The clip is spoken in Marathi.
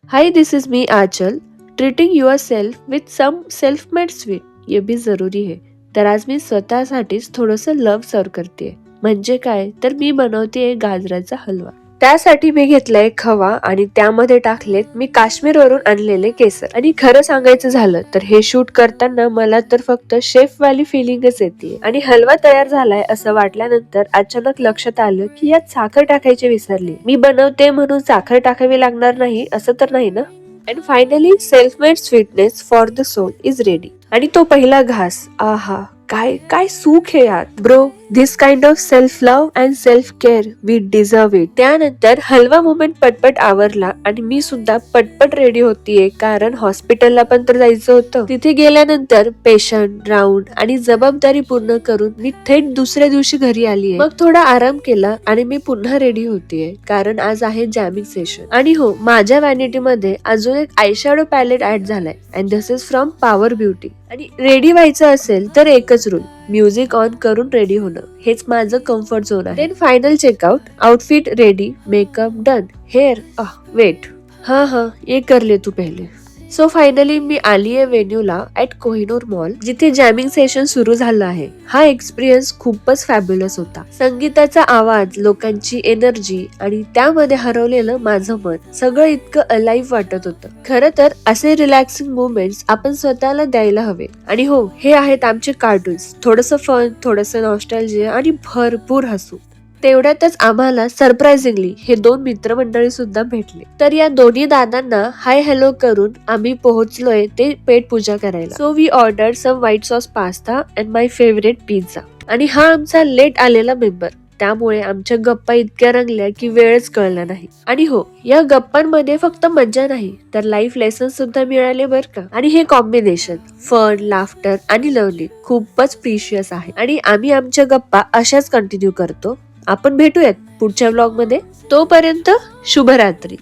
High, this is me Aanchal. Treating your self with some self made sweet ये भी जरुरी है. तर आज मी स्वतःसाठीच थोडंसं लव्ह सर्व करते. म्हणजे काय तर मी बनवते गाजराचा हलवा. त्यासाठी मी घेतलाय खवा आणि त्यामध्ये टाकलेत मी काश्मीरवरून आणलेले केसर. आणि खरं सांगायचं झालं तर हे शूट करताना मला तर फक्त शेफ वाली फिलिंगच येते. आणि हलवा तयार झालाय असं वाटल्यानंतर अचानक लक्षात आलं की यात साखर टाकायची विसरली. मी बनवते म्हणून साखर टाकावी लागणार नाही असं तर नाही ना. And finally self made sweetness for the soul is ready. आणि तो पहिला घास, आहा काय काय सुख आहे यात bro. This kind of self love and self care we deserve it. त्यानंतर हलवा मुमेंट पटपट आवरला आणि मी सुद्धा पटपट रेडी होतीये, कारण हॉस्पिटलला पण तर जायचं होतं. तिथे गेल्यानंतर पेशंट राऊंड आणि जबाबदारी पूर्ण करून मी थेट दुसऱ्या दिवशी घरी आलीये. मग थोडा आराम केला आणि मी पुन्हा रेडी होतीये, कारण आज आहे जॅमिंग सेशन. आणि हो, माझ्या व्हॅनिटी मध्ये अजून एक आयशॅडो पॅलेट ऍड झालाय and this is from Power Beauty. आणि रेडी व्हायचं असेल तर एकच रूल, म्युझिक ऑन करून रेडी होणं. हेच माझं कम्फर्ट झोन आहे. Then final checkout, outfit ready, makeup done, hair wet हा ये कर ले तू पहिले. सो फायनली मी आलीये वेन्यूला ऍट कोहिनूर मॉल, जिथे जॅमिंग सेशन सुरू झालं आहे. हा एक्सपिरियन्स खूपच फॅब्युलस होता. संगीताचा आवाज, लोकांची एनर्जी आणि त्यामध्ये हरवलेलं माझं मन, सगळं इतकं अलाइव्ह वाटत होतं. खरं तर असे रिलॅक्सिंग मोमेंट्स आपण स्वतःला द्यायला हवे. आणि हो, हे आहेत आमचे कार्टून्स. थोडंसं फन, थोडंसं नॉस्टॅल्जिया आणि भरपूर हसू. तेवढ्यातच आम्हाला सरप्राइझिंगली हे 2 मित्रमंडळी सुद्धा भेटले. तर या दोन्ही दादांना हाय हॅलो करून आम्ही पोहोचलोय ते पेट पूजा करायला. So we order some white sauce pasta and my favourite pizza. आणि हा आमचा लेट आलेला मेंबर, त्यामुळे आमच्या गप्पा इतक्या रंगल्या की वेळच कळला नाही. आणि हो, या गप्पांमध्ये फक्त मज्जा नाही तर लाईफ लेसन सुद्धा मिळाले बर का. आणि हे कॉम्बिनेशन फन, लाफ्टर आणि लर्निंग खूपच प्रिशियस आहे. आणि आम्ही आमच्या गप्पा अशाच कंटिन्यू करतो. आपण भेटूयात पुढच्या व्लॉग मध्ये. तोपर्यंत शुभरात्री.